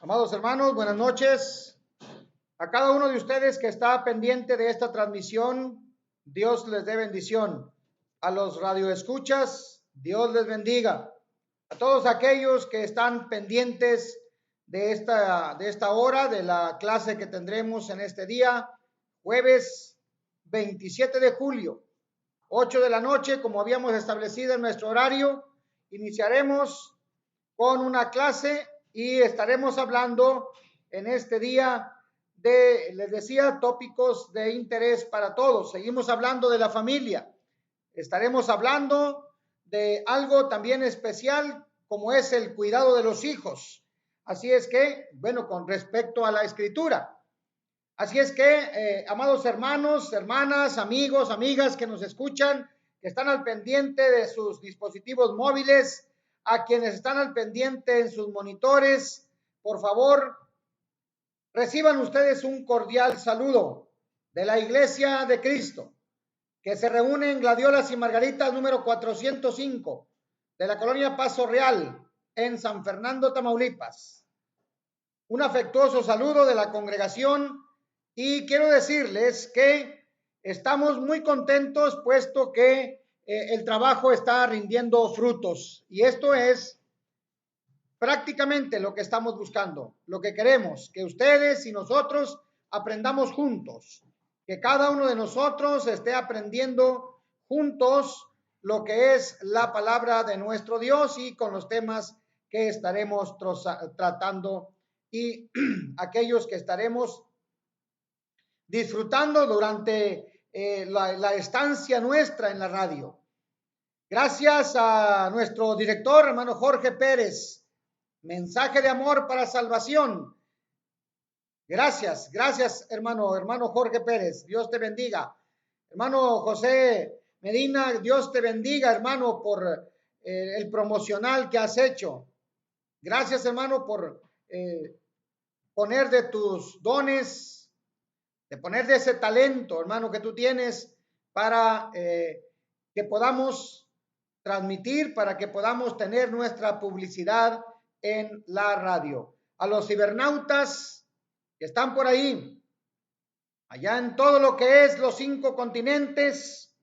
Amados hermanos, buenas noches. A cada uno de ustedes que está pendiente de esta transmisión, Dios les dé bendición. A los radioescuchas, Dios les bendiga. A todos aquellos que están pendientes de esta hora, de la clase que tendremos en este día, jueves 27 de julio, 8 de la noche, como habíamos establecido en nuestro horario, iniciaremos con una clase y estaremos hablando en este día de, les decía, tópicos de interés para todos. Seguimos hablando de la familia. Estaremos hablando de algo también especial como es el cuidado de los hijos. Así es que, bueno, con respecto a la escritura. Así es que, amados hermanos, hermanas, amigos, amigas que nos escuchan, que están al pendiente de sus dispositivos móviles, a quienes están al pendiente en sus monitores, por favor, reciban ustedes un cordial saludo de la Iglesia de Cristo, que se reúne en Gladiolas y Margaritas número 405 de la colonia Paso Real, en San Fernando, Tamaulipas. Un afectuoso saludo de la congregación y quiero decirles que estamos muy contentos puesto que el trabajo está rindiendo frutos y esto es prácticamente lo que estamos buscando, lo que queremos, que ustedes y nosotros aprendamos juntos, que cada uno de nosotros esté aprendiendo juntos lo que es la palabra de nuestro Dios y con los temas que estaremos tratando y aquellos que estaremos disfrutando durante la estancia nuestra en la radio. Gracias a nuestro director, hermano Jorge Pérez. Mensaje de amor para salvación. Gracias, gracias, hermano Jorge Pérez. Dios te bendiga. Hermano José Medina, Dios te bendiga, hermano, por el promocional que has hecho. Gracias, hermano, por poner de tus dones, de poner de ese talento, hermano, que tú tienes para que podamos transmitir, para que podamos tener nuestra publicidad en la radio. A los cibernautas que están por ahí, allá en todo lo que es los 5 continentes,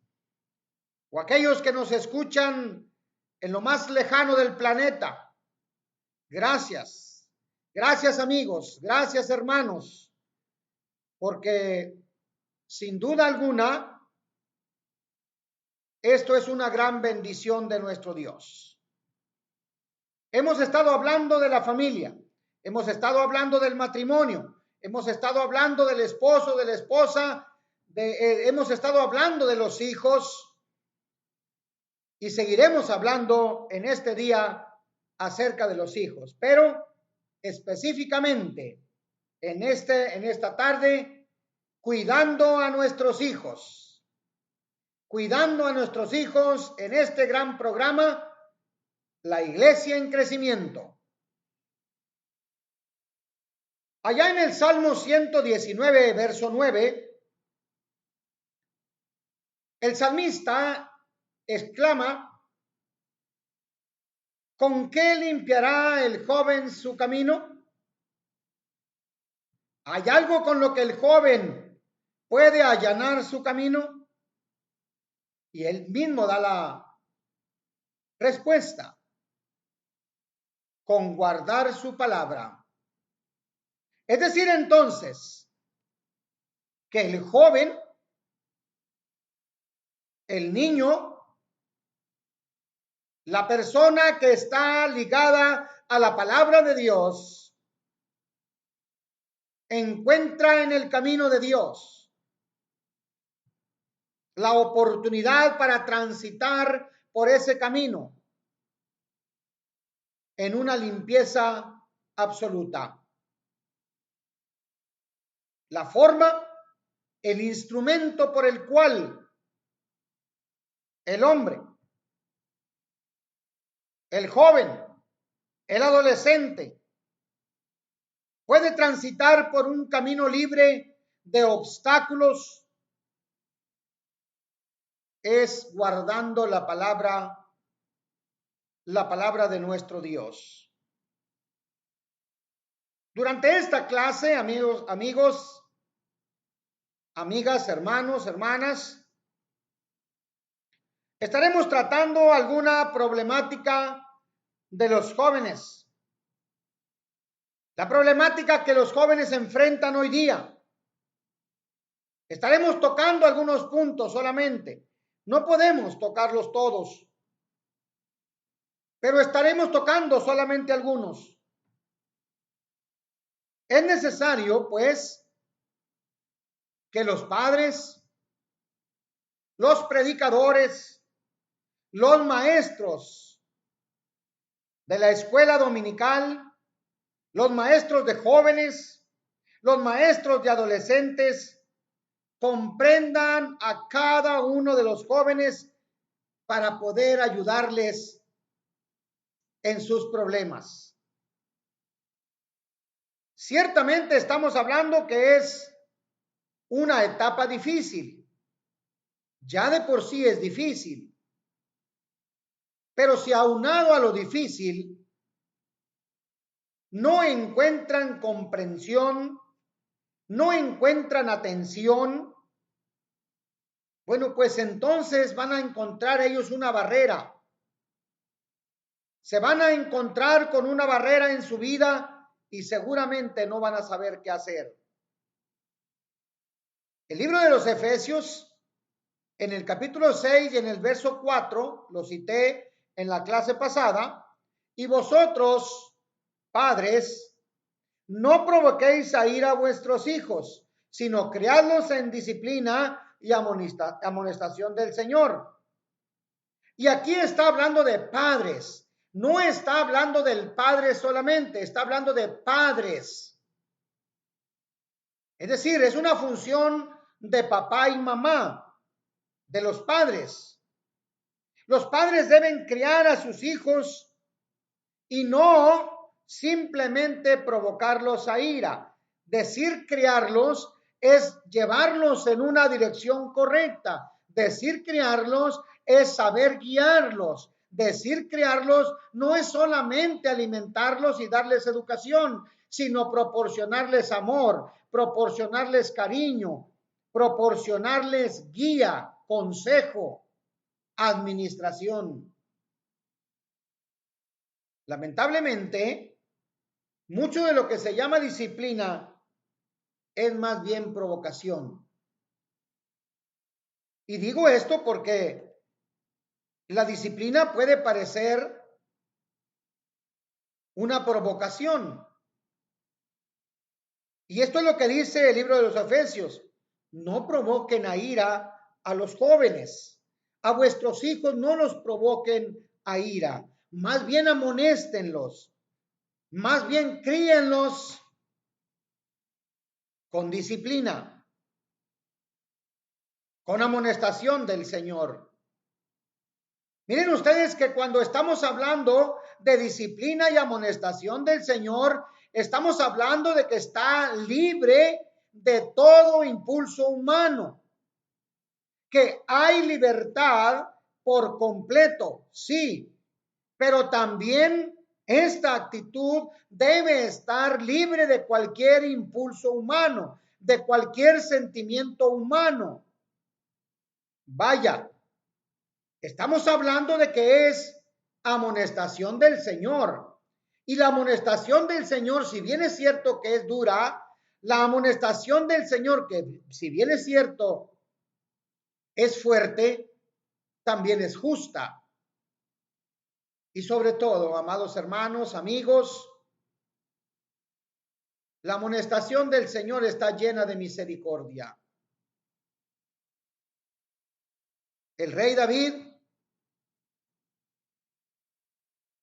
o aquellos que nos escuchan en lo más lejano del planeta, gracias, gracias amigos, gracias hermanos, porque sin duda alguna, esto es una gran bendición de nuestro Dios. Hemos estado hablando de la familia, hemos estado hablando del matrimonio, hemos estado hablando del esposo, de la esposa, hemos estado hablando de los hijos y seguiremos hablando en este día acerca de los hijos, pero específicamente en esta tarde, cuidando a nuestros hijos en este gran programa, La Iglesia en Crecimiento. Allá en el Salmo 119, verso 9, el salmista exclama: ¿con qué limpiará el joven su camino? ¿Hay algo con lo que el joven puede allanar su camino? Y él mismo da la respuesta: con guardar su palabra. Es decir, entonces, que el joven, el niño, la persona que está ligada a la palabra de Dios, encuentra en el camino de Dios la oportunidad para transitar por ese camino en una limpieza absoluta. La forma, el instrumento por el cual el hombre, el joven, el adolescente puede transitar por un camino libre de obstáculos es guardando la palabra de nuestro Dios. Durante esta clase, amigos, amigas, hermanos, hermanas, estaremos tratando alguna problemática de los jóvenes. La problemática que los jóvenes enfrentan hoy día. Estaremos tocando algunos puntos solamente. No podemos tocarlos todos, pero estaremos tocando solamente algunos. Es necesario, pues, que los padres, los predicadores, los maestros de la escuela dominical, los maestros de jóvenes, los maestros de adolescentes, comprendan a cada uno de los jóvenes para poder ayudarles en sus problemas. Ciertamente estamos hablando que es una etapa difícil. Ya de por sí es difícil. Pero si aunado a lo difícil, no encuentran comprensión, no encuentran atención, bueno, pues entonces van a encontrar ellos una barrera. Se van a encontrar con una barrera en su vida y seguramente no van a saber qué hacer. El libro de los Efesios, en el capítulo 6 y en el verso 4, lo cité en la clase pasada, y vosotros, padres, no provoquéis a ira a vuestros hijos, sino criadlos en disciplina y amonestación del Señor. Y aquí está hablando de padres, no está hablando del padre solamente, está hablando de padres. Es decir, es una función de papá y mamá, de los padres. Los padres deben criar a sus hijos y no simplemente provocarlos a ira. Decir criarlos es llevarlos en una dirección correcta. Decir criarlos es saber guiarlos. Decir criarlos no es solamente alimentarlos y darles educación, sino proporcionarles amor, proporcionarles cariño, proporcionarles guía, consejo, administración. Lamentablemente, mucho de lo que se llama disciplina es más bien provocación. Y digo esto porque la disciplina puede parecer una provocación. Y esto es lo que dice el libro de los Efesios. No provoquen a ira a los jóvenes. A vuestros hijos no los provoquen a ira. Más bien amonéstenlos. Más bien críenlos con disciplina, con amonestación del Señor. Miren ustedes que cuando estamos hablando de disciplina y amonestación del Señor, estamos hablando de que está libre de todo impulso humano, que hay libertad por completo, sí, pero también esta actitud debe estar libre de cualquier impulso humano, de cualquier sentimiento humano. Vaya, estamos hablando de que es amonestación del Señor. Y la amonestación del Señor, si bien es cierto que es dura, la amonestación del Señor, que si bien es cierto es fuerte, también es justa. Y sobre todo, amados hermanos, amigos, la amonestación del Señor está llena de misericordia. El rey David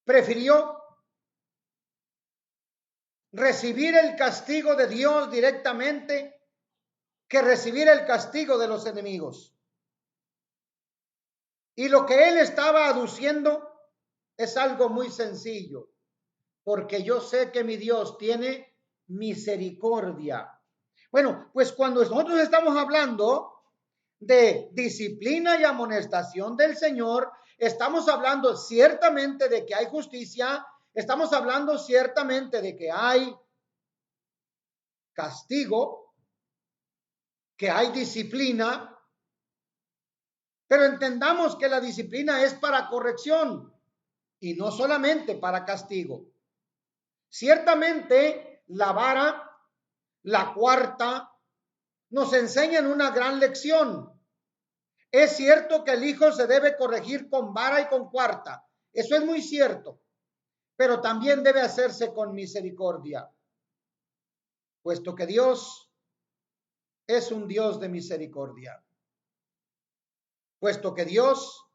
prefirió recibir el castigo de Dios directamente que recibir el castigo de los enemigos. Y lo que él estaba aduciendo es algo muy sencillo, porque yo sé que mi Dios tiene misericordia. Bueno, pues cuando nosotros estamos hablando de disciplina y amonestación del Señor, estamos hablando ciertamente de que hay justicia, estamos hablando ciertamente de que hay castigo, que hay disciplina, pero entendamos que la disciplina es para corrección y no solamente para castigo. Ciertamente, la vara, la cuarta, nos enseñan una gran lección. Es cierto que el hijo se debe corregir con vara y con cuarta. Eso es muy cierto. Pero también debe hacerse con misericordia, puesto que Dios es un Dios de misericordia, puesto que Dios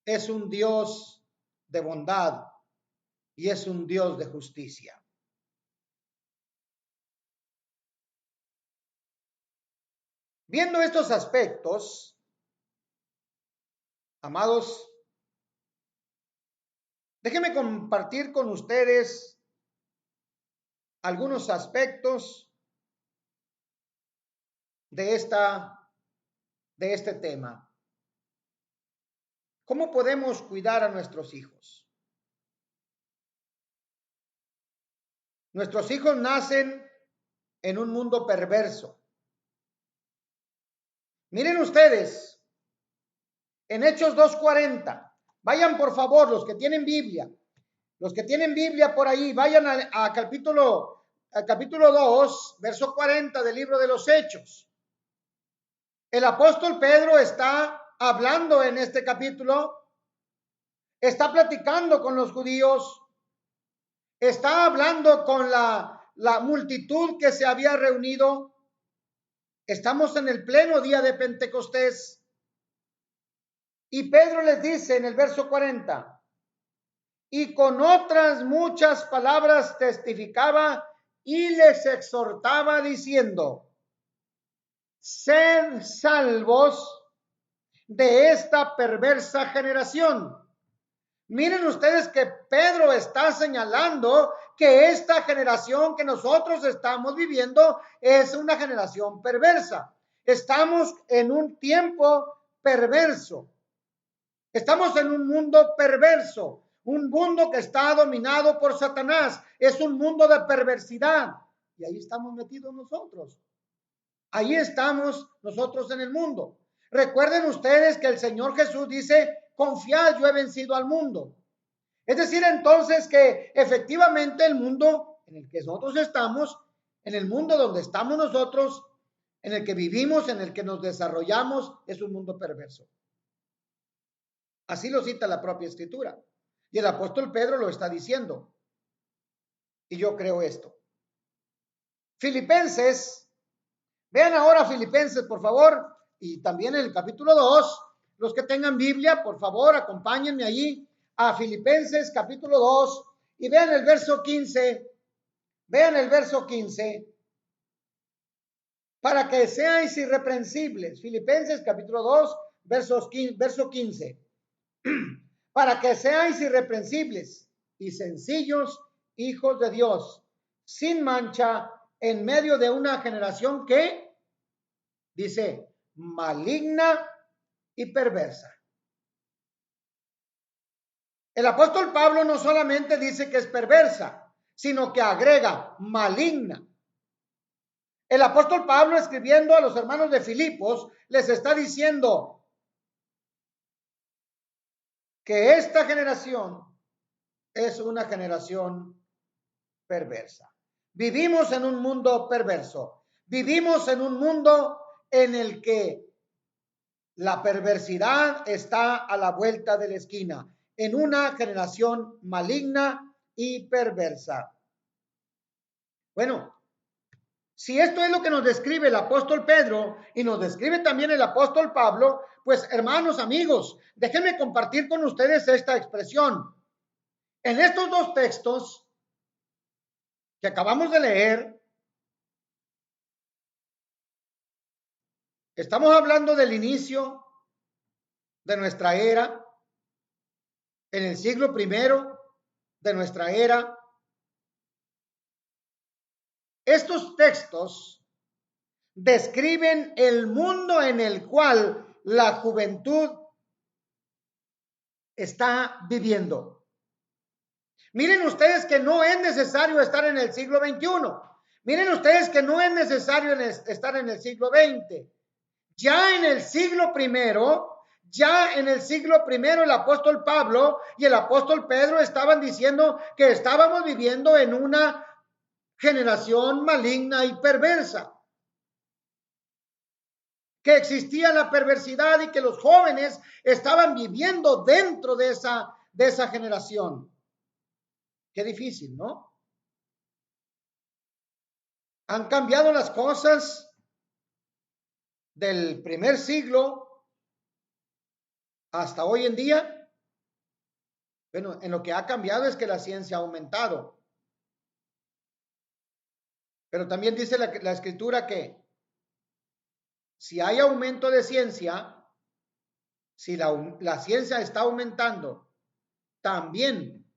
es un Dios de bondad y es un Dios de justicia. Viendo estos aspectos, amados, déjenme compartir con ustedes algunos aspectos de este tema. ¿Cómo podemos cuidar a nuestros hijos? Nuestros hijos nacen en un mundo perverso. Miren ustedes, en Hechos 2:40, vayan por favor los que tienen Biblia por ahí, vayan a capítulo 2, verso 40 del libro de los Hechos. El apóstol Pedro está hablando en este capítulo, está platicando con los judíos, está hablando con la multitud que se había reunido. Estamos en el pleno día de Pentecostés. Y Pedro les dice en el verso 40, y con otras muchas palabras testificaba y les exhortaba diciendo, sed salvos de esta perversa generación. Miren ustedes que Pedro está señalando que esta generación que nosotros estamos viviendo es una generación perversa. Estamos en un tiempo perverso. Estamos en un mundo perverso, un mundo que está dominado por Satanás. Es un mundo de perversidad. Y ahí estamos metidos nosotros. Ahí estamos nosotros en el mundo. Recuerden ustedes que el Señor Jesús dice, confiad, yo he vencido al mundo. Es decir, entonces que efectivamente el mundo en el que nosotros estamos, en el mundo donde estamos nosotros, en el que vivimos, en el que nos desarrollamos, es un mundo perverso. Así lo cita la propia Escritura. Y el apóstol Pedro lo está diciendo. Y yo creo esto. Filipenses, vean ahora Filipenses, por favor, y también en el capítulo 2, los que tengan Biblia, por favor, acompáñenme allí a Filipenses capítulo 2 y vean el verso 15. Vean el verso 15. Para que seáis irreprensibles. Filipenses capítulo 2, verso 15. Para que seáis irreprensibles y sencillos hijos de Dios, sin mancha, en medio de una generación que, dice, maligna y perversa. El apóstol Pablo no solamente dice que es perversa, sino que agrega maligna. El apóstol Pablo, escribiendo a los hermanos de Filipos, les está diciendo que esta generación es una generación perversa. Vivimos en un mundo perverso. Vivimos en un mundo en el que la perversidad está a la vuelta de la esquina, en una generación maligna y perversa. Bueno, si esto es lo que nos describe el apóstol Pedro y nos describe también el apóstol Pablo, pues hermanos, amigos, déjenme compartir con ustedes esta expresión. En estos dos textos que acabamos de leer, estamos hablando del inicio de nuestra era, en el siglo primero de nuestra era. Estos textos describen el mundo en el cual la juventud está viviendo. Miren ustedes que no es necesario estar en el siglo XXI. Miren ustedes que no es necesario estar en el siglo XX. Ya en el siglo primero, el apóstol Pablo y el apóstol Pedro estaban diciendo que estábamos viviendo en una generación maligna y perversa, que existía la perversidad y que los jóvenes estaban viviendo dentro de esa generación. Qué difícil, ¿no? Han cambiado las cosas del primer siglo hasta hoy en día. Bueno, en lo que ha cambiado es que la ciencia ha aumentado. Pero también dice la escritura que si hay aumento de ciencia, si la ciencia está aumentando, también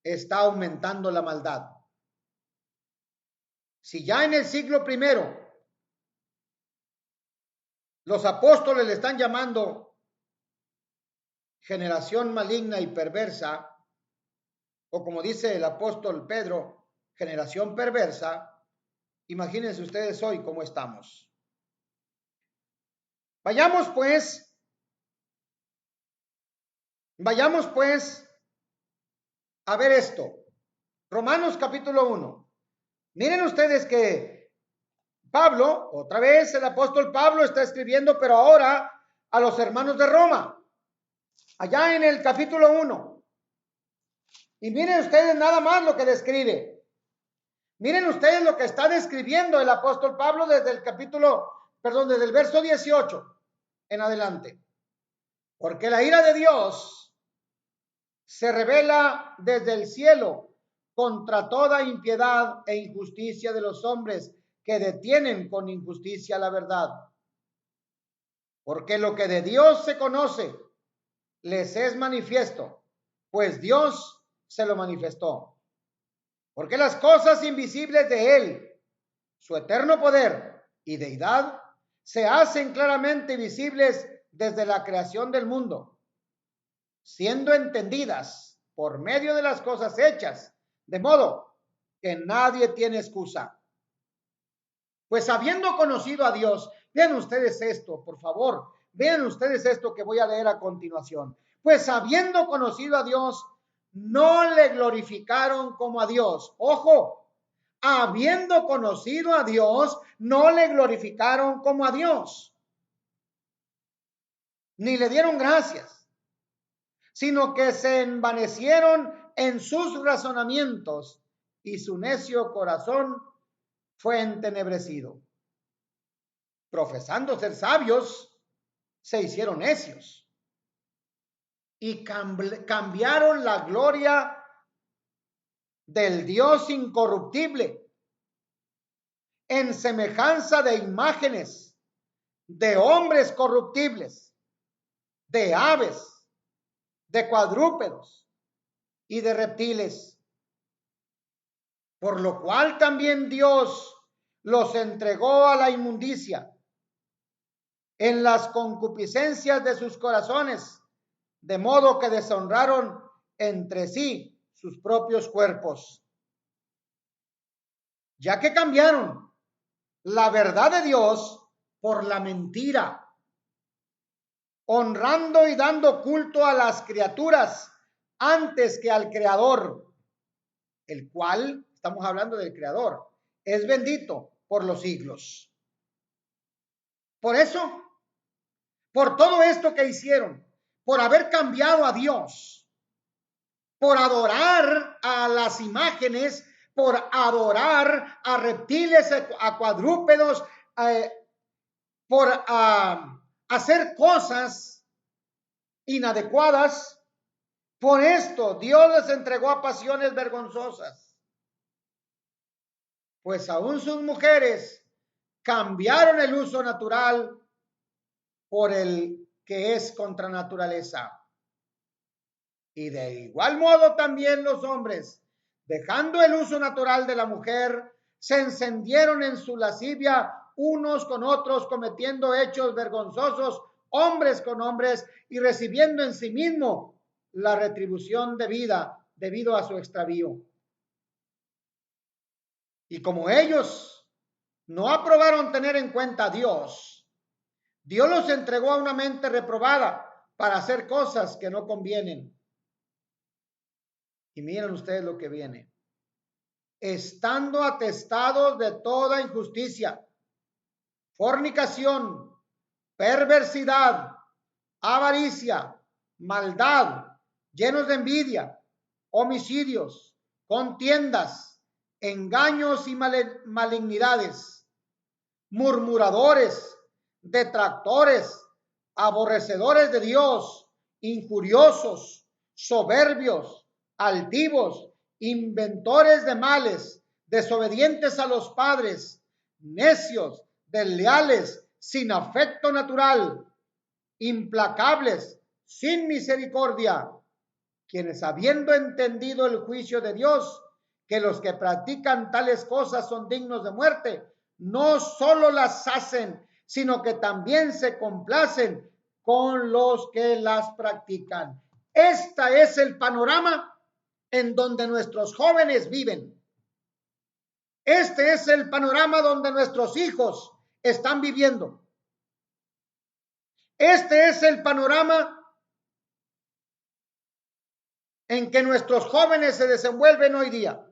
está aumentando la maldad. Si ya en el siglo primero los apóstoles le están llamando generación maligna y perversa, o como dice el apóstol Pedro, generación perversa, imagínense ustedes hoy cómo estamos. Vayamos pues a ver esto. Romanos capítulo 1. Miren ustedes que Pablo, otra vez el apóstol Pablo está escribiendo, pero ahora a los hermanos de Roma, allá en el capítulo 1. Y miren ustedes nada más lo que describe. Miren ustedes lo que está describiendo el apóstol Pablo desde el verso 18 en adelante. Porque la ira de Dios se revela desde el cielo contra toda impiedad e injusticia de los hombres que detienen con injusticia la verdad. Porque lo que de Dios se conoce les es manifiesto, pues Dios se lo manifestó. Porque las cosas invisibles de Él, su eterno poder y deidad, se hacen claramente visibles desde la creación del mundo, siendo entendidas por medio de las cosas hechas, de modo que nadie tiene excusa. Pues habiendo conocido a Dios, vean ustedes esto, por favor, vean ustedes esto que voy a leer a continuación. Pues habiendo conocido a Dios, no le glorificaron como a Dios. Ojo, habiendo conocido a Dios, no le glorificaron como a Dios, ni le dieron gracias, sino que se envanecieron en sus razonamientos y su necio corazón fue entenebrecido. Profesando ser sabios, se hicieron necios y cambiaron la gloria del Dios incorruptible en semejanza de imágenes de hombres corruptibles, de aves, de cuadrúpedos y de reptiles. Por lo cual también Dios los entregó a la inmundicia en las concupiscencias de sus corazones, de modo que deshonraron entre sí sus propios cuerpos. Ya que cambiaron la verdad de Dios por la mentira, honrando y dando culto a las criaturas antes que al Creador, el cual, estamos hablando del Creador, es bendito por los siglos. Por eso, por todo esto que hicieron, por haber cambiado a Dios, por adorar a las imágenes, por adorar a reptiles, a cuadrúpedos, por hacer cosas inadecuadas, por esto Dios les entregó a pasiones vergonzosas, pues aún sus mujeres cambiaron el uso natural por el que es contra naturaleza. Y de igual modo también los hombres, dejando el uso natural de la mujer, se encendieron en su lascivia unos con otros, cometiendo hechos vergonzosos, hombres con hombres, y recibiendo en sí mismo la retribución debida debido a su extravío. Y como ellos no aprobaron tener en cuenta a Dios, Dios los entregó a una mente reprobada para hacer cosas que no convienen. Y miren ustedes lo que viene. Estando atestados de toda injusticia, fornicación, perversidad, avaricia, maldad, llenos de envidia, homicidios, contiendas, engaños y malignidades, murmuradores, detractores, aborrecedores de Dios, injuriosos, soberbios, altivos, inventores de males, desobedientes a los padres, necios, desleales, sin afecto natural, implacables, sin misericordia, quienes habiendo entendido el juicio de Dios, que los que practican tales cosas son dignos de muerte, no solo las hacen, sino que también se complacen con los que las practican. Este es el panorama en donde nuestros jóvenes viven. Este es el panorama donde nuestros hijos están viviendo. Este es el panorama en que nuestros jóvenes se desenvuelven hoy día.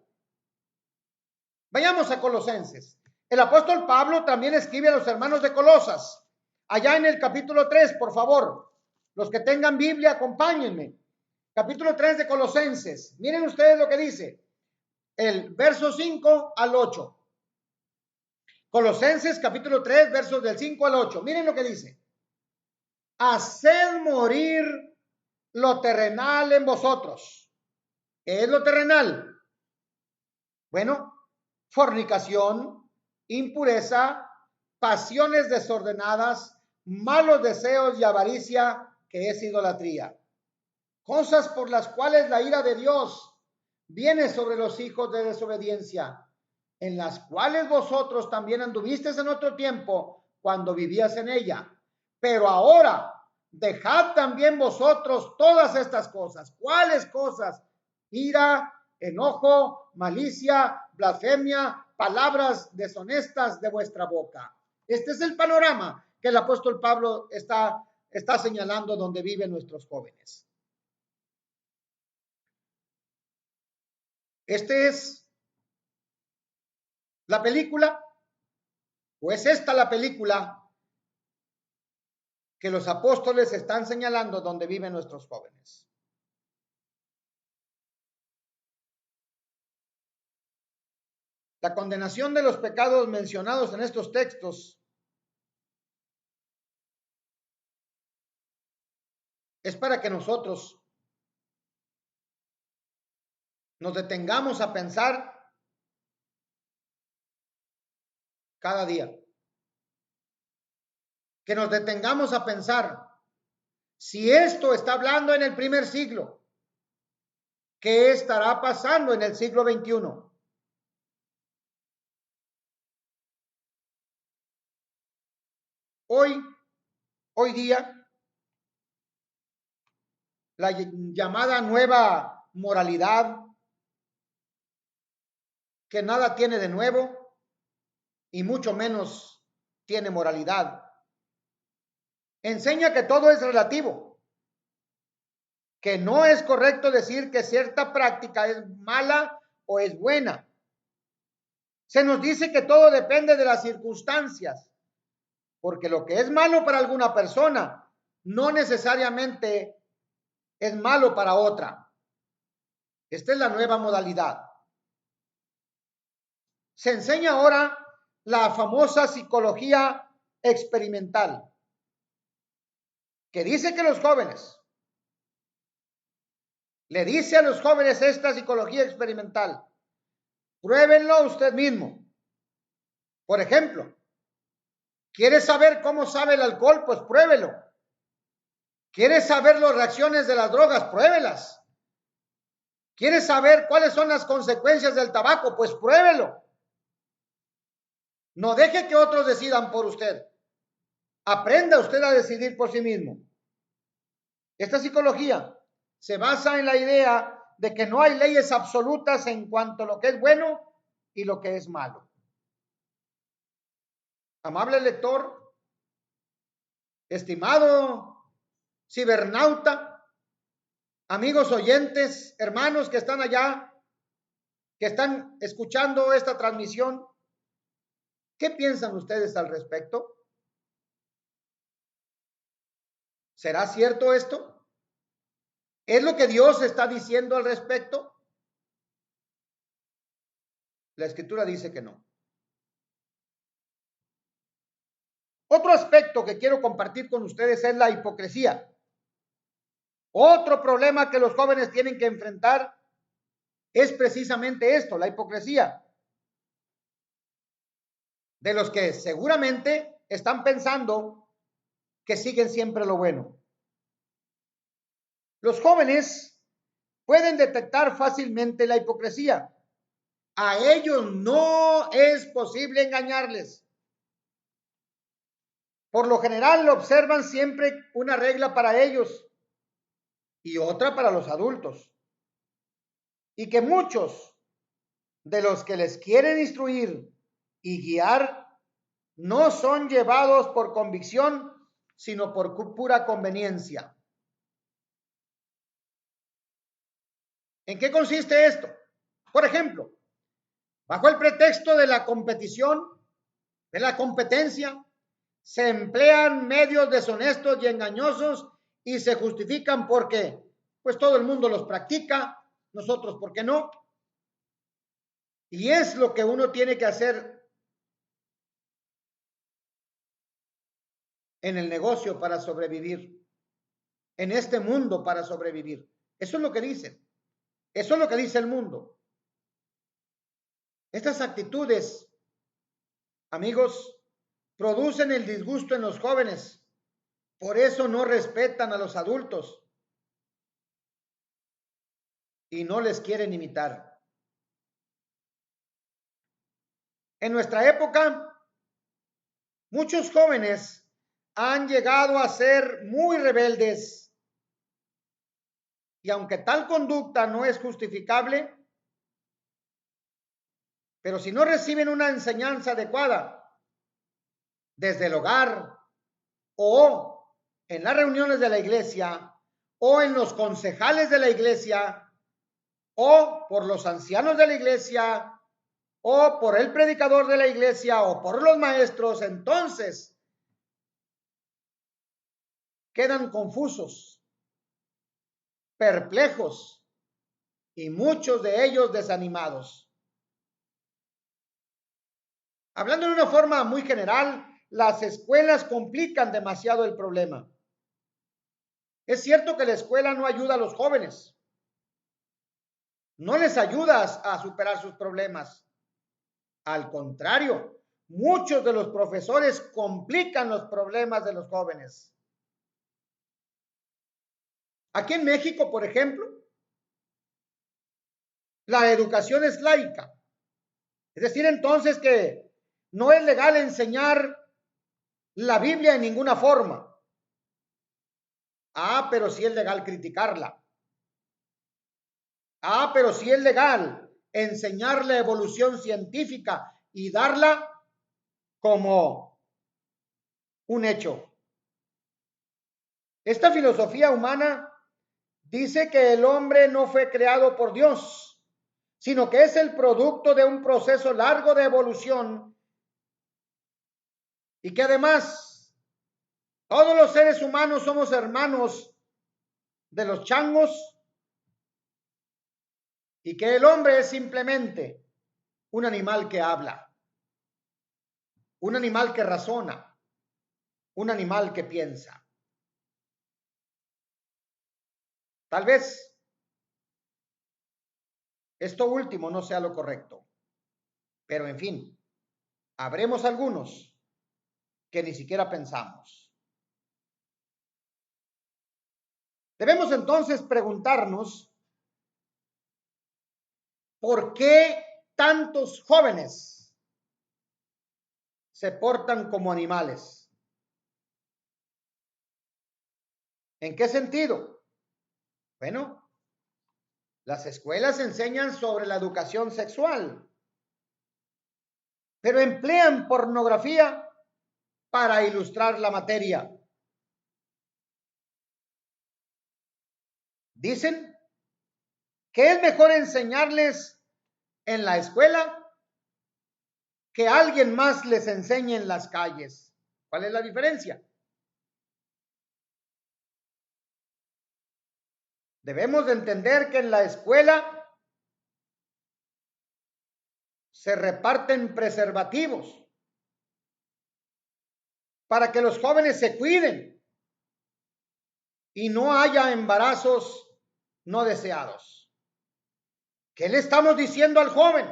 Vayamos a Colosenses. El apóstol Pablo también escribe a los hermanos de Colosas, allá en el capítulo 3, por favor. Los que tengan Biblia, acompáñenme. Capítulo 3 de Colosenses. Miren ustedes lo que dice. El verso 5 al 8. Colosenses capítulo 3, versos del 5 al 8. Miren lo que dice. Haced morir lo terrenal en vosotros. ¿Qué es lo terrenal? Bueno, fornicación, impureza, pasiones desordenadas, malos deseos y avaricia, que es idolatría. Cosas por las cuales la ira de Dios viene sobre los hijos de desobediencia, en las cuales vosotros también anduvisteis en otro tiempo cuando vivías en ella. Pero ahora dejad también vosotros todas estas cosas. ¿Cuáles cosas? Ira, enojo, malicia, blasfemia, palabras deshonestas de vuestra boca. Este es el panorama que el apóstol Pablo está señalando donde viven nuestros jóvenes. Este es la película, o es esta la película que los apóstoles están señalando donde viven nuestros jóvenes. La condenación de los pecados mencionados en estos textos es para que nosotros nos detengamos a pensar cada día. Que nos detengamos a pensar, si esto está hablando en el primer siglo, ¿qué estará pasando en el siglo XXI? Hoy día, la llamada nueva moralidad, que nada tiene de nuevo y mucho menos tiene moralidad, enseña que todo es relativo, que no es correcto decir que cierta práctica es mala o es buena. Se nos dice que todo depende de las circunstancias, porque lo que es malo para alguna persona no necesariamente es malo para otra. Esta es la nueva modalidad. Se enseña ahora la famosa psicología experimental, que dice que los jóvenes, le dice a los jóvenes esta psicología experimental, pruébenlo usted mismo. Por ejemplo, ¿quieres saber cómo sabe el alcohol? Pues pruébelo. ¿Quieres saber las reacciones de las drogas? Pruébelas. ¿Quieres saber cuáles son las consecuencias del tabaco? Pues pruébelo. No deje que otros decidan por usted. Aprenda usted a decidir por sí mismo. Esta psicología se basa en la idea de que no hay leyes absolutas en cuanto a lo que es bueno y lo que es malo. Amable lector, estimado cibernauta, amigos oyentes, hermanos que están allá, que están escuchando esta transmisión, ¿qué piensan ustedes al respecto? ¿Será cierto esto? ¿Es lo que Dios está diciendo al respecto? La Escritura dice que no. Otro aspecto que quiero compartir con ustedes es la hipocresía. Otro problema que los jóvenes tienen que enfrentar es precisamente esto, la hipocresía, de los que seguramente están pensando que siguen siempre lo bueno. Los jóvenes pueden detectar fácilmente la hipocresía. A ellos no es posible engañarles. Por lo general observan siempre una regla para ellos y otra para los adultos. Y que muchos de los que les quieren instruir y guiar no son llevados por convicción, sino por pura conveniencia. ¿En qué consiste esto? Por ejemplo, bajo el pretexto de la competición, de la competencia, se emplean medios deshonestos y engañosos y se justifican porque, pues todo el mundo los practica, nosotros, ¿por qué no? Y es lo que uno tiene que hacer en el negocio para sobrevivir, en este mundo para sobrevivir. Eso es lo que dicen. Eso es lo que dice el mundo. Estas actitudes, amigos, producen el disgusto en los jóvenes. Por eso no respetan a los adultos y no les quieren imitar. En nuestra época, muchos jóvenes han llegado a ser muy rebeldes y aunque tal conducta no es justificable, pero si no reciben una enseñanza adecuada desde el hogar o en las reuniones de la iglesia o en los concejales de la iglesia o por los ancianos de la iglesia o por el predicador de la iglesia o por los maestros, entonces quedan confusos, perplejos y muchos de ellos desanimados. Hablando de una forma muy general, las escuelas complican demasiado el problema. Es cierto que la escuela no ayuda a los jóvenes, no les ayuda a superar sus problemas. Al contrario, muchos de los profesores complican los problemas de los jóvenes. Aquí en México, por ejemplo, la educación es laica. Es decir, entonces que no es legal enseñar la Biblia en ninguna forma. Ah, pero sí es legal criticarla. Ah, pero sí es legal enseñar la evolución científica y darla como un hecho. Esta filosofía humana dice que el hombre no fue creado por Dios, sino que es el producto de un proceso largo de evolución y que además todos los seres humanos somos hermanos de los changos y que el hombre es simplemente un animal que habla, un animal que razona, un animal que piensa. Tal vez esto último no sea lo correcto, pero en fin, habremos algunos que ni siquiera pensamos. Debemos entonces preguntarnos por qué tantos jóvenes se portan como animales. ¿En qué sentido? Bueno, las escuelas enseñan sobre la educación sexual, pero emplean pornografía para ilustrar la materia. Dicen que es mejor enseñarles en la escuela que alguien más les enseñe en las calles. ¿Cuál es la diferencia? Debemos de entender que en la escuela se reparten preservativos para que los jóvenes se cuiden y no haya embarazos no deseados. ¿Qué le estamos diciendo al joven?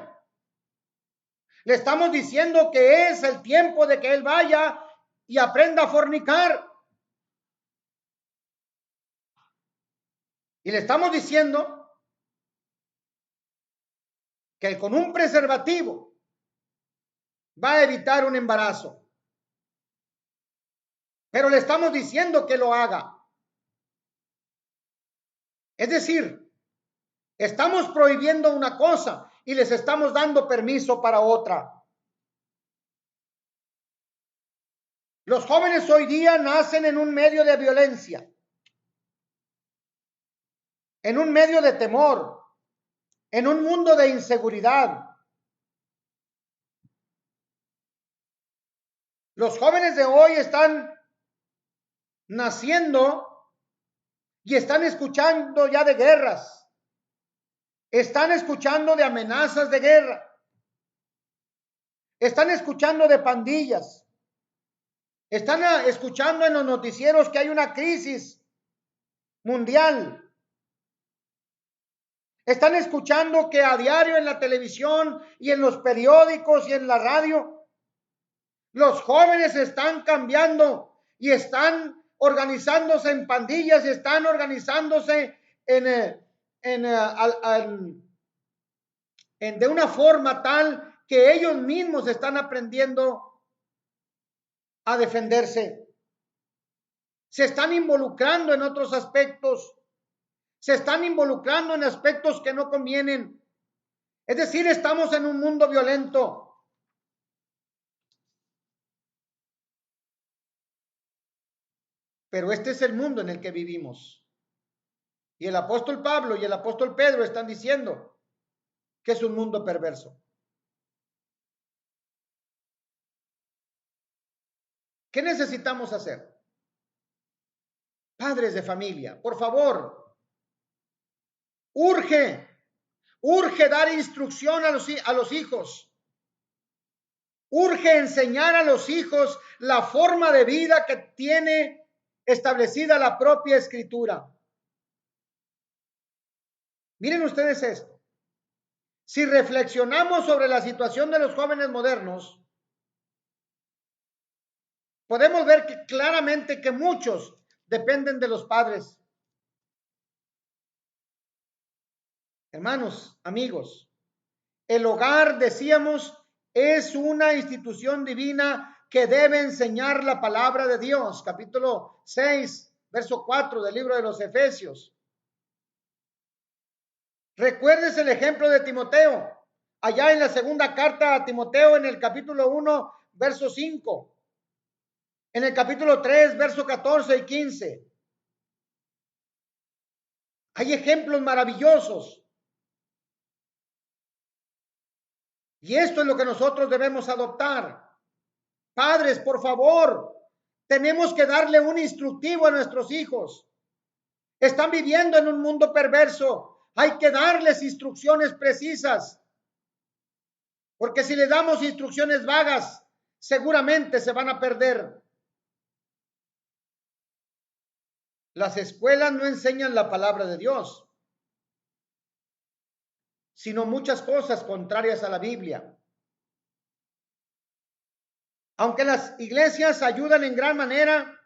Le estamos diciendo que es el tiempo de que él vaya y aprenda a fornicar. Y le estamos diciendo que con un preservativo va a evitar un embarazo. Pero le estamos diciendo que lo haga. Es decir, estamos prohibiendo una cosa y les estamos dando permiso para otra. Los jóvenes hoy día nacen en un medio de violencia, en un medio de temor, en un mundo de inseguridad. Los jóvenes de hoy están naciendo y están escuchando ya de guerras, están escuchando de amenazas de guerra, están escuchando de pandillas, están escuchando en los noticieros que hay una crisis mundial. Están escuchando que a diario en la televisión y en los periódicos y en la radio, los jóvenes están cambiando y están organizándose en pandillas y están organizándose de una forma tal que ellos mismos están aprendiendo a defenderse. Se están involucrando en otros aspectos. Se están involucrando en aspectos que no convienen. Es decir, estamos en un mundo violento. Pero este es el mundo en el que vivimos. Y el apóstol Pablo y el apóstol Pedro están diciendo que es un mundo perverso. ¿Qué necesitamos hacer? Padres de familia, por favor, urge dar instrucción a los hijos. Urge enseñar a los hijos la forma de vida que tiene establecida la propia Escritura. Miren ustedes esto. Si reflexionamos sobre la situación de los jóvenes modernos, podemos ver que claramente que muchos dependen de los padres. Hermanos, amigos, el hogar, decíamos, es una institución divina que debe enseñar la palabra de Dios. Capítulo 6, verso 4 del libro de los Efesios. Recuerdes el ejemplo de Timoteo, allá en la segunda carta a Timoteo, en el capítulo 1, verso 5. En el capítulo 3, verso 14 y 15. Hay ejemplos maravillosos. Y esto es lo que nosotros debemos adoptar. Padres, por favor, tenemos que darle un instructivo a nuestros hijos. Están viviendo en un mundo perverso. Hay que darles instrucciones precisas. Porque si le damos instrucciones vagas, seguramente se van a perder. Las escuelas no enseñan la palabra de Dios, sino muchas cosas contrarias a la Biblia. Aunque las iglesias ayudan en gran manera,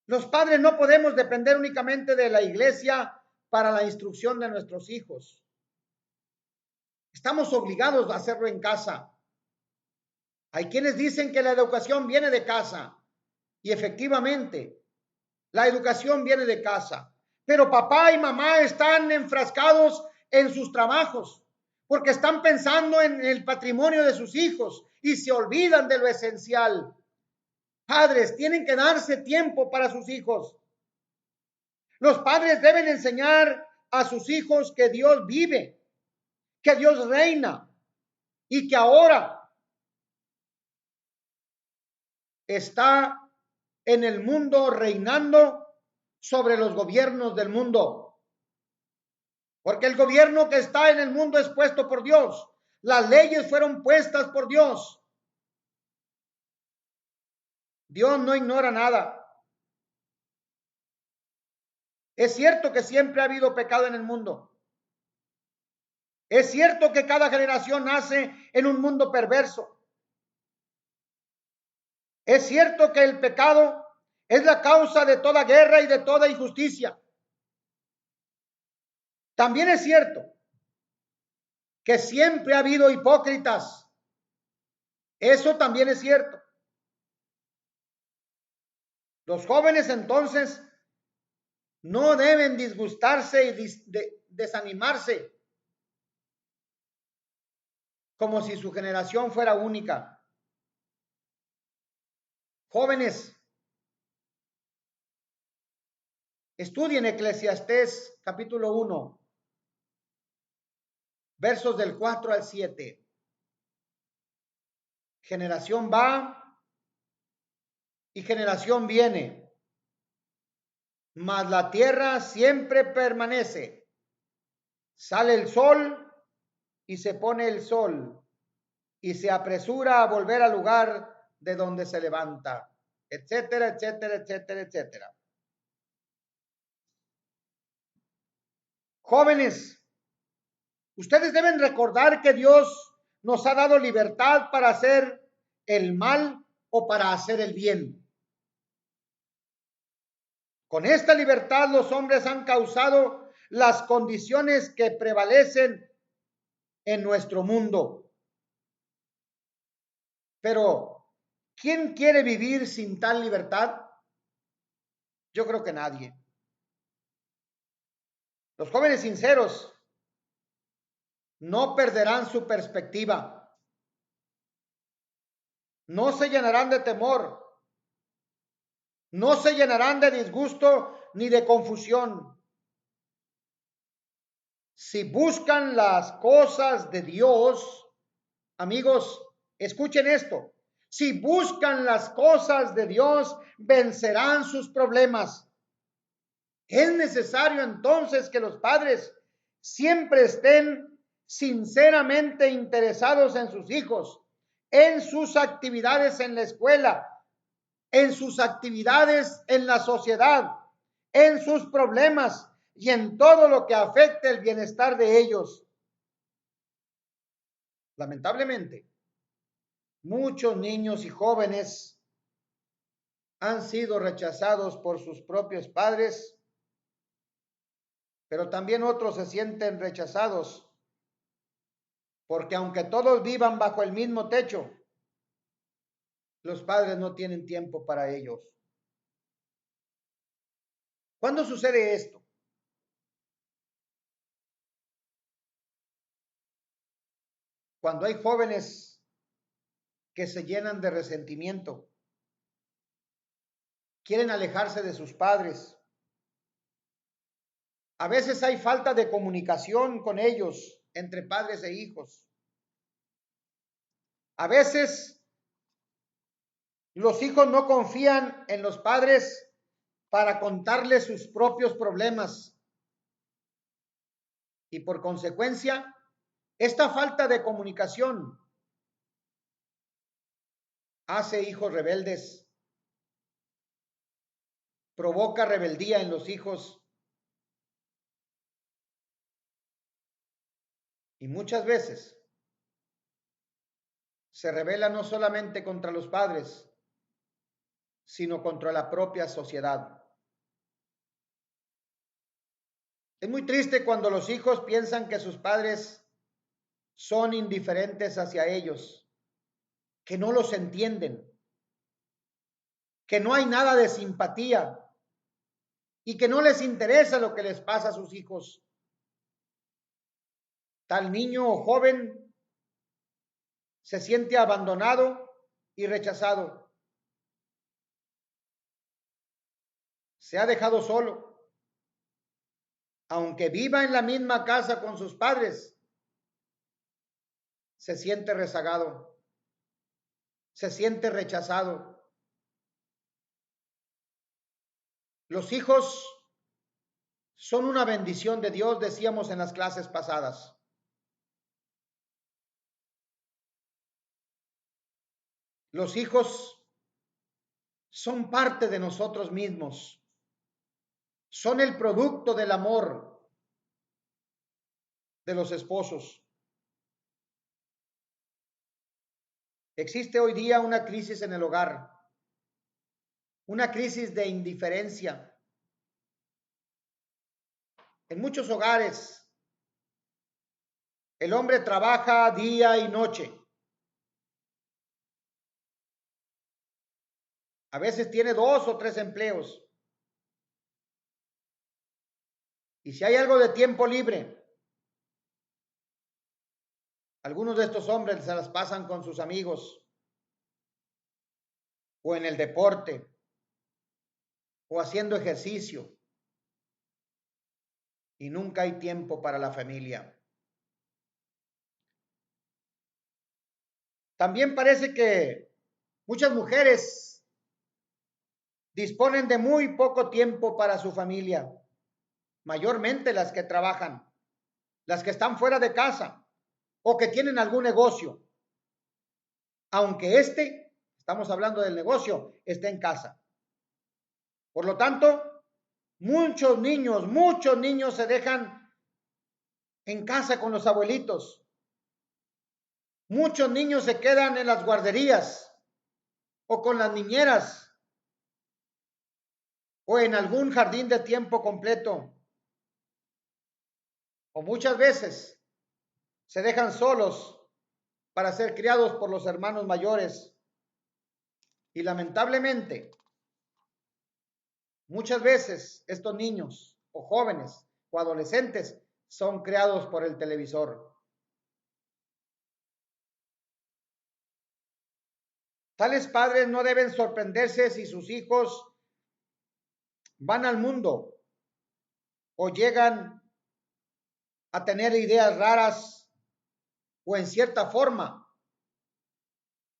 los padres no podemos depender únicamente de la iglesia para la instrucción de nuestros hijos. Estamos obligados a hacerlo en casa. Hay quienes dicen que la educación viene de casa, y efectivamente, la educación viene de casa. Pero papá y mamá están enfrascados en sus trabajos. porque están pensando en el patrimonio de sus hijos y se olvidan de lo esencial. Padres, tienen que darse tiempo para sus hijos. Los padres deben enseñar a sus hijos que Dios vive, que Dios reina y que ahora está en el mundo reinando sobre los gobiernos del mundo. Porque el gobierno que está en el mundo es puesto por Dios. Las leyes fueron puestas por Dios. Dios no ignora nada. Es cierto que siempre ha habido pecado en el mundo. Es cierto que cada generación nace en un mundo perverso. Es cierto que el pecado es la causa de toda guerra y de toda injusticia. También es cierto que siempre ha habido hipócritas. Eso también es cierto. Los jóvenes entonces no deben disgustarse y desanimarse como si su generación fuera única. Jóvenes, estudien Eclesiastés capítulo 1, versos del 4 al 7. Generación va y generación viene, mas la tierra siempre permanece. Sale el sol y se pone el sol y se apresura a volver al lugar de donde se levanta, etcétera, etcétera, etcétera, etcétera. Jóvenes, ustedes deben recordar que Dios nos ha dado libertad para hacer el mal o para hacer el bien. Con esta libertad los hombres han causado las condiciones que prevalecen en nuestro mundo. Pero, ¿quién quiere vivir sin tal libertad? Yo creo que nadie. Los jóvenes sinceros no perderán su perspectiva. No se llenarán de temor. No se llenarán de disgusto ni de confusión. Si buscan las cosas de Dios, amigos, escuchen esto. Si buscan las cosas de Dios, vencerán sus problemas. Es necesario entonces que los padres siempre estén sinceramente interesados en sus hijos, en sus actividades en la escuela, en sus actividades en la sociedad, en sus problemas y en todo lo que afecte el bienestar de ellos. Lamentablemente, muchos niños y jóvenes han sido rechazados por sus propios padres, pero también otros se sienten rechazados porque aunque todos vivan bajo el mismo techo, los padres no tienen tiempo para ellos. ¿Cuándo sucede esto? Cuando hay jóvenes que se llenan de resentimiento, quieren alejarse de sus padres. A veces hay falta de comunicación con ellos, entre padres e hijos. A veces los hijos no confían en los padres para contarles sus propios problemas. Y por consecuencia, esta falta de comunicación hace hijos rebeldes, provoca rebeldía en los hijos y muchas veces se rebela no solamente contra los padres, sino contra la propia sociedad. Es muy triste cuando los hijos piensan que sus padres son indiferentes hacia ellos, que no los entienden, que no hay nada de simpatía y que no les interesa lo que les pasa a sus hijos. tal niño o joven se siente abandonado y rechazado. Se ha dejado solo. Aunque viva en la misma casa con sus padres, se siente rezagado, se siente rechazado. Los hijos son una bendición de Dios, decíamos en las clases pasadas. Los hijos son parte de nosotros mismos. Son el producto del amor de los esposos. Existe hoy día una crisis en el hogar, una crisis de indiferencia. En muchos hogares, el hombre trabaja día y noche. A veces tiene 2 o 3 empleos. Y si hay algo de tiempo libre, algunos de estos hombres se las pasan con sus amigos o en el deporte o haciendo ejercicio y nunca hay tiempo para la familia. También parece que muchas mujeres disponen de muy poco tiempo para su familia, mayormente las que trabajan, las que están fuera de casa o que tienen algún negocio, aunque estamos hablando del negocio, esté en casa. Por lo tanto, muchos niños se dejan en casa con los abuelitos. Muchos niños se quedan en las guarderías o con las niñeras o en algún jardín de tiempo completo. O muchas veces se dejan solos para ser criados por los hermanos mayores. Y lamentablemente, muchas veces estos niños o jóvenes o adolescentes son criados por el televisor. Tales padres no deben sorprenderse si sus hijos van al mundo o llegan a tener ideas raras o en cierta forma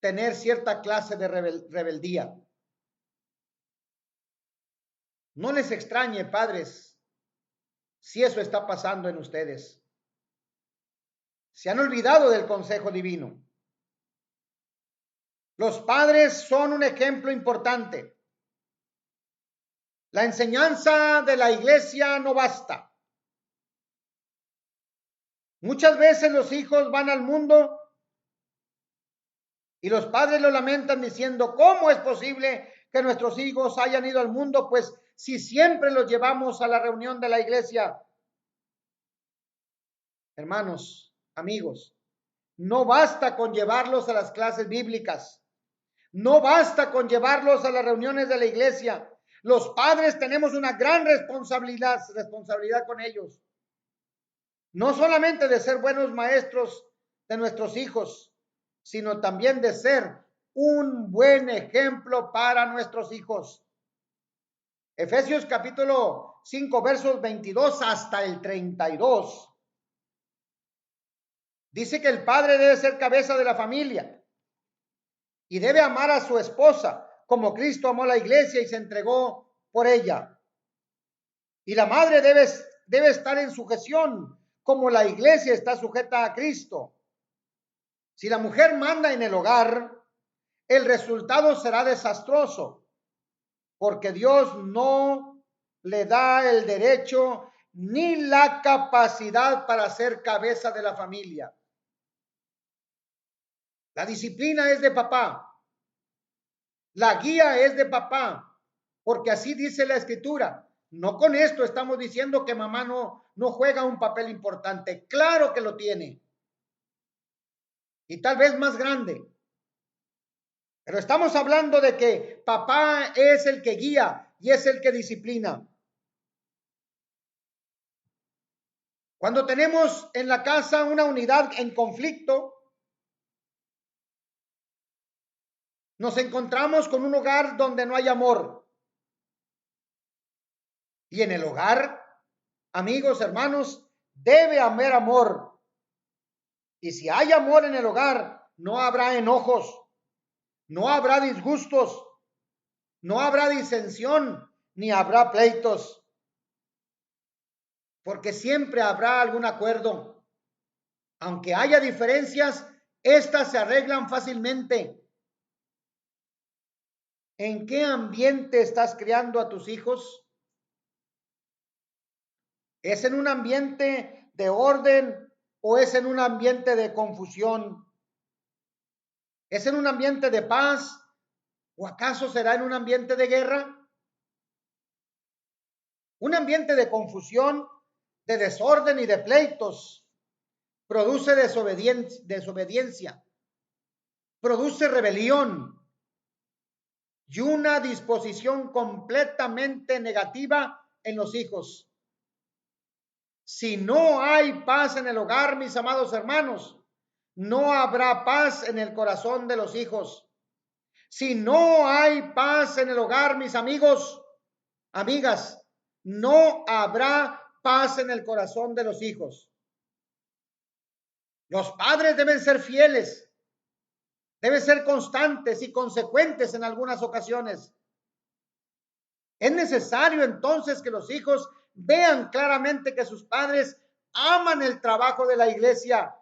tener cierta clase de rebeldía. No les extrañe, padres, si eso está pasando en ustedes. Se han olvidado del consejo divino. Los padres son un ejemplo importante. La enseñanza de la iglesia no basta. Muchas veces los hijos van al mundo y los padres lo lamentan diciendo, ¿cómo es posible que nuestros hijos hayan ido al mundo? Pues si siempre los llevamos a la reunión de la iglesia. Hermanos, amigos, no basta con llevarlos a las clases bíblicas. No basta con llevarlos a las reuniones de la iglesia. Los padres tenemos una gran responsabilidad con ellos. No solamente de ser buenos maestros de nuestros hijos, sino también de ser un buen ejemplo para nuestros hijos. Efesios capítulo 5, versos 22 hasta el 32. Dice que el padre debe ser cabeza de la familia y debe amar a su esposa como Cristo amó la iglesia y se entregó por ella. Y la madre debe estar en sujeción como la iglesia está sujeta a Cristo. Si la mujer manda en el hogar, el resultado será desastroso, porque Dios no le da el derecho ni la capacidad para ser cabeza de la familia. La disciplina es de papá. La guía es de papá, porque así dice la escritura. No con esto estamos diciendo que mamá no juega un papel importante. Claro que lo tiene. Y tal vez más grande. Pero estamos hablando de que papá es el que guía y es el que disciplina. Cuando tenemos en la casa una unidad en conflicto, nos encontramos con un hogar donde no hay amor. Y en el hogar, amigos, hermanos, debe haber amor. Y si hay amor en el hogar, no habrá enojos, no habrá disgustos, no habrá disensión, ni habrá pleitos, porque siempre habrá algún acuerdo. Aunque haya diferencias, estas se arreglan fácilmente. ¿En qué ambiente estás criando a tus hijos? ¿Es en un ambiente de orden o es en un ambiente de confusión? ¿Es en un ambiente de paz o acaso será en un ambiente de guerra? Un ambiente de confusión, de desorden y de pleitos produce desobediencia, produce rebelión y una disposición completamente negativa en los hijos. Si no hay paz en el hogar, mis amados hermanos, no habrá paz en el corazón de los hijos. Si no hay paz en el hogar, mis amigos, amigas, no habrá paz en el corazón de los hijos. Los padres deben ser fieles, deben ser constantes y consecuentes en algunas ocasiones. Es necesario entonces que los hijos vean claramente que sus padres aman el trabajo de la iglesia,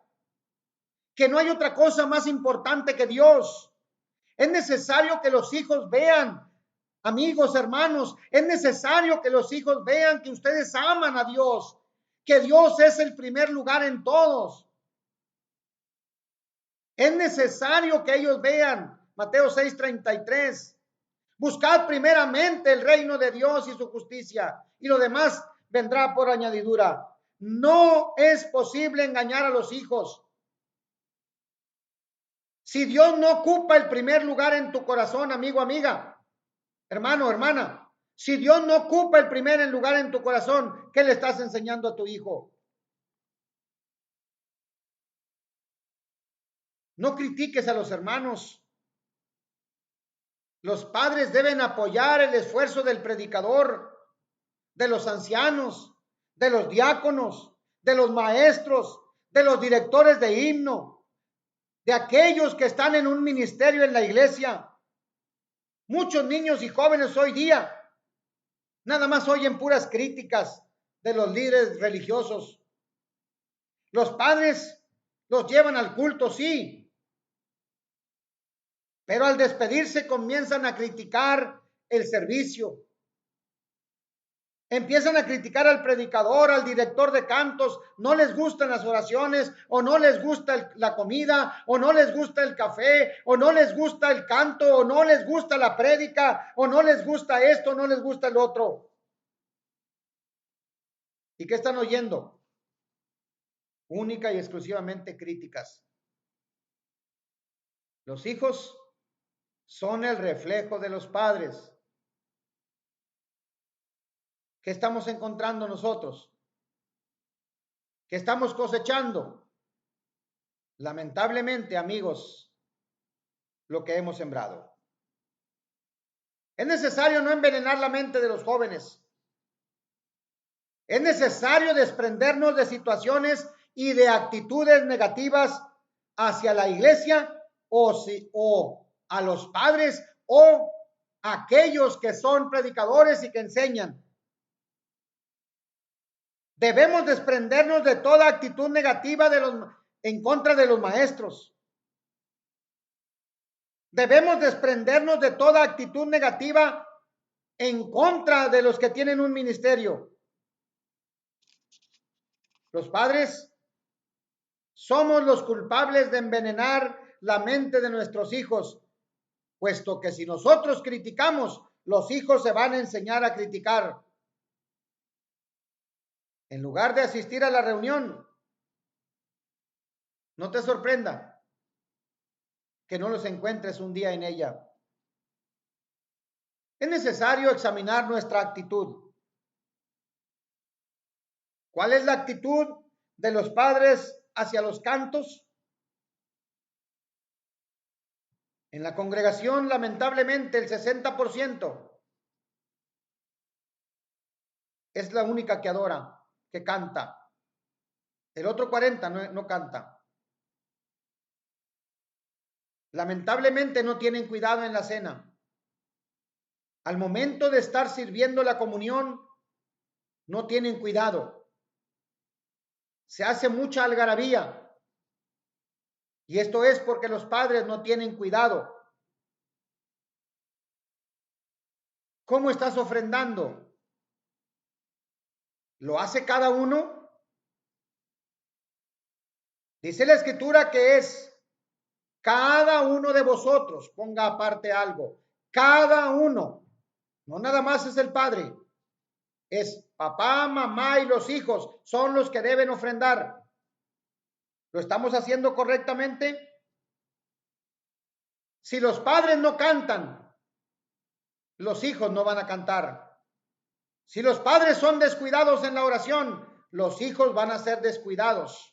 que no hay otra cosa más importante que Dios. Es necesario que los hijos vean, amigos, hermanos, es necesario que los hijos vean que ustedes aman a Dios, que Dios es el primer lugar en todos. Es necesario que ellos vean, Mateo 6:33, buscad primeramente el reino de Dios y su justicia, y lo demás vendrá por añadidura. No es posible engañar a los hijos. Si Dios no ocupa el primer lugar en tu corazón, amigo, amiga, hermano, hermana, si Dios no ocupa el primer lugar en tu corazón, ¿qué le estás enseñando a tu hijo? No critiques a los hermanos. Los padres deben apoyar el esfuerzo del predicador, de los ancianos, de los diáconos, de los maestros, de los directores de himno, de aquellos que están en un ministerio en la iglesia. Muchos niños y jóvenes hoy día nada más oyen puras críticas de los líderes religiosos. Los padres los llevan al culto, sí, pero al despedirse comienzan a criticar el servicio. Empiezan a criticar al predicador, al director de cantos, no les gustan las oraciones, o no les gusta la comida, o no les gusta el café, o no les gusta el canto, o no les gusta la prédica, o no les gusta esto, o no les gusta el otro. ¿Y qué están oyendo? Única y exclusivamente críticas. Los hijos son el reflejo de los padres. ¿Qué estamos encontrando nosotros? ¿Qué estamos cosechando? Lamentablemente, amigos, lo que hemos sembrado. Es necesario no envenenar la mente de los jóvenes. Es necesario desprendernos de situaciones y de actitudes negativas hacia la iglesia o a los padres o a aquellos que son predicadores y que enseñan. Debemos desprendernos de toda actitud negativa en contra de los maestros. Debemos desprendernos de toda actitud negativa en contra de los que tienen un ministerio. Los padres somos los culpables de envenenar la mente de nuestros hijos, puesto que si nosotros criticamos, los hijos se van a enseñar a criticar. En lugar de asistir a la reunión, no te sorprenda que no los encuentres un día en ella. Es necesario examinar nuestra actitud. ¿Cuál es la actitud de los padres hacia los cantos. En la congregación, lamentablemente, el 60% es la única que adora, que canta. El otro 40% no canta. Lamentablemente no tienen cuidado en la cena. Al momento de estar sirviendo la comunión, no tienen cuidado. Se hace mucha algarabía. Y esto es porque los padres no tienen cuidado. ¿Cómo estás ofrendando? ¿Lo hace cada uno? Dice la escritura que es cada uno de vosotros, ponga aparte algo, cada uno, no nada más es el padre, es papá, mamá y los hijos, son los que deben ofrendar. ¿Lo estamos haciendo correctamente? Si los padres no cantan, los hijos no van a cantar. Si los padres son descuidados en la oración, los hijos van a ser descuidados.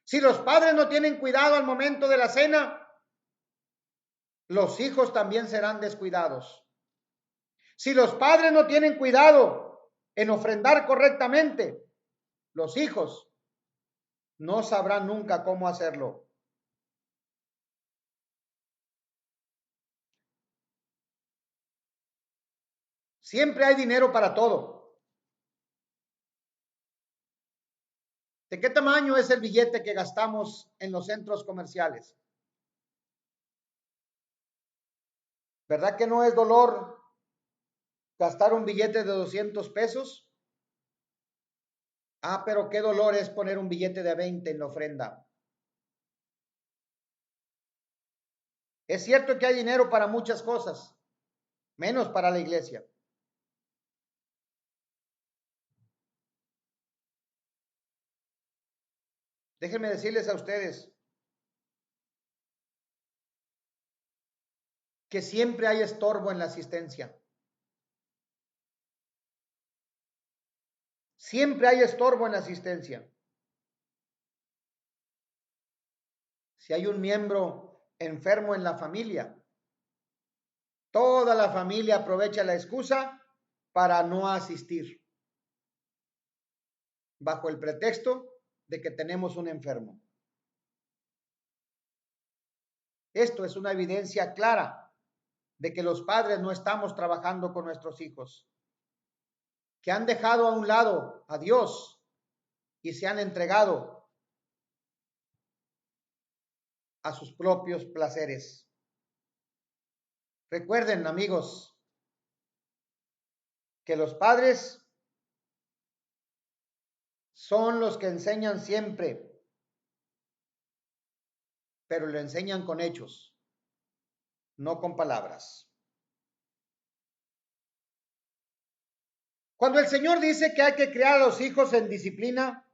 Si los padres no tienen cuidado al momento de la cena, los hijos también serán descuidados. Si los padres no tienen cuidado en ofrendar correctamente, los hijos no sabrán nunca cómo hacerlo. Siempre hay dinero para todo. ¿De qué tamaño es el billete que gastamos en los centros comerciales? ¿Verdad que no es dolor gastar un billete de 200 pesos? Ah, pero qué dolor es poner un billete de 20 en la ofrenda. Es cierto que hay dinero para muchas cosas, menos para la iglesia. Déjenme decirles a ustedes que siempre hay estorbo en la asistencia. Siempre hay estorbo en la asistencia. Si hay un miembro enfermo en la familia, toda la familia aprovecha la excusa para no asistir, bajo el pretexto de que tenemos un enfermo. Esto es una evidencia clara de que los padres no estamos trabajando con nuestros hijos, que han dejado a un lado a Dios y se han entregado a sus propios placeres. Recuerden, amigos, que los padres son los que enseñan siempre, pero lo enseñan con hechos, no con palabras. Cuando el Señor dice que hay que criar a los hijos en disciplina,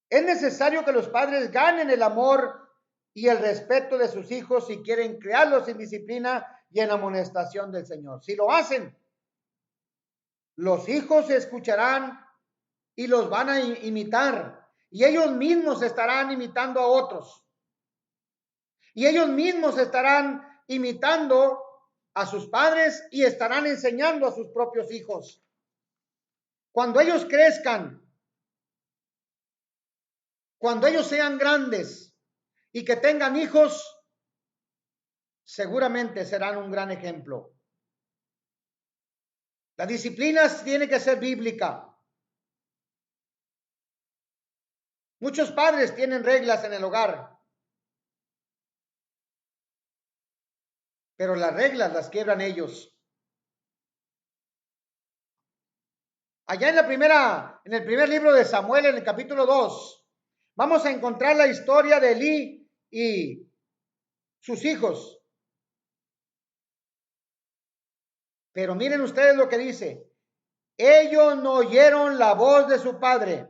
es necesario que los padres ganen el amor y el respeto de sus hijos si quieren criarlos en disciplina y en amonestación del Señor. Si lo hacen, los hijos se escucharán y los van a imitar, y ellos mismos estarán imitando a otros. Y ellos mismos estarán imitando a sus padres y estarán enseñando a sus propios hijos. Cuando ellos crezcan, cuando ellos sean grandes y que tengan hijos, seguramente serán un gran ejemplo. La disciplina tiene que ser bíblica. Muchos padres tienen reglas en el hogar, pero las reglas las quiebran ellos. Allá en el primer libro de Samuel, en el capítulo 2, vamos a encontrar la historia de Elí y sus hijos. Pero miren ustedes lo que dice. Ellos no oyeron la voz de su padre.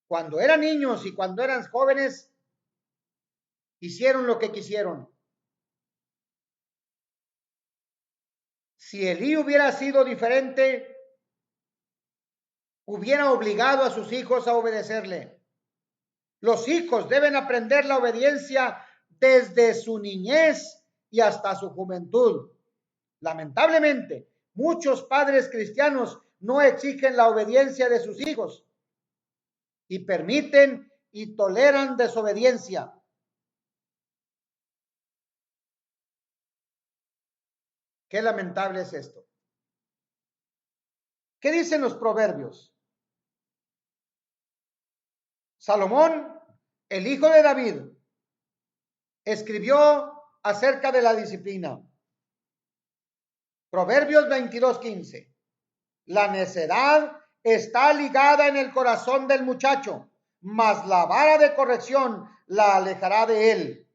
Cuando eran niños y cuando eran jóvenes, hicieron lo que quisieron. Si Elí hubiera sido diferente, hubiera obligado a sus hijos a obedecerle. Los hijos deben aprender la obediencia desde su niñez y hasta su juventud. Lamentablemente, muchos padres cristianos no exigen la obediencia de sus hijos y permiten y toleran desobediencia. Qué lamentable es esto. ¿Qué dicen los proverbios? Salomón, el hijo de David, escribió acerca de la disciplina. Proverbios 22:15. La necedad está ligada en el corazón del muchacho, mas la vara de corrección la alejará de él.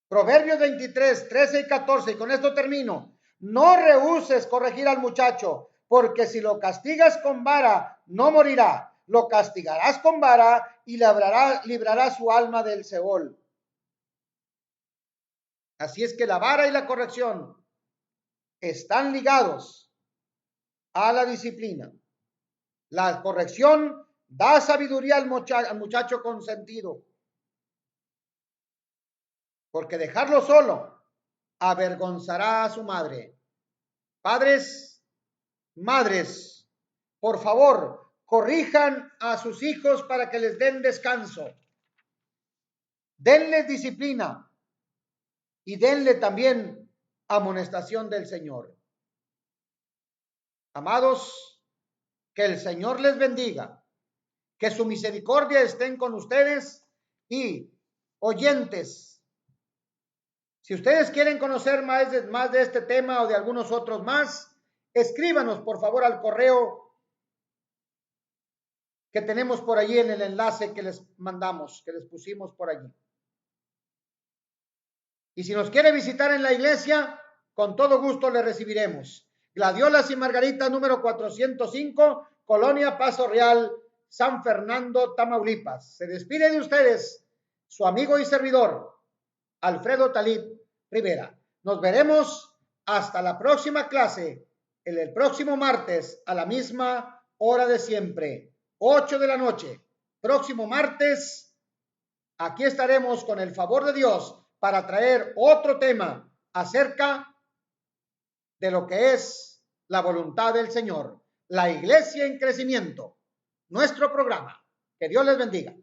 Proverbios 23:13 y 14, y con esto termino. No rehúses corregir al muchacho, porque si lo castigas con vara, no morirá. Lo castigarás con vara y librará su alma del Seol. Así es que la vara y la corrección están ligados a la disciplina. La corrección da sabiduría al muchacho consentido, porque dejarlo solo avergonzará a su madre. Padres, madres, por favor, corrijan a sus hijos para que les den descanso. Denles disciplina y denle también amonestación del Señor. Amados, que el Señor les bendiga, que su misericordia estén con ustedes y oyentes. Si ustedes quieren conocer más de este tema o de algunos otros más, escríbanos por favor al correo que tenemos por allí en el enlace que les mandamos, que les pusimos por allí. Y si nos quiere visitar en la iglesia, con todo gusto le recibiremos. Gladiolas y Margarita, número 405, Colonia Paso Real, San Fernando, Tamaulipas. Se despide de ustedes su amigo y servidor, Alfredo Talib Rivera. Nos veremos hasta la próxima clase, el próximo martes a la misma hora de siempre, 8 de la noche. Próximo martes, aquí estaremos con el favor de Dios para traer otro tema acerca de lo que es la voluntad del Señor, la iglesia en crecimiento, nuestro programa. Que Dios les bendiga.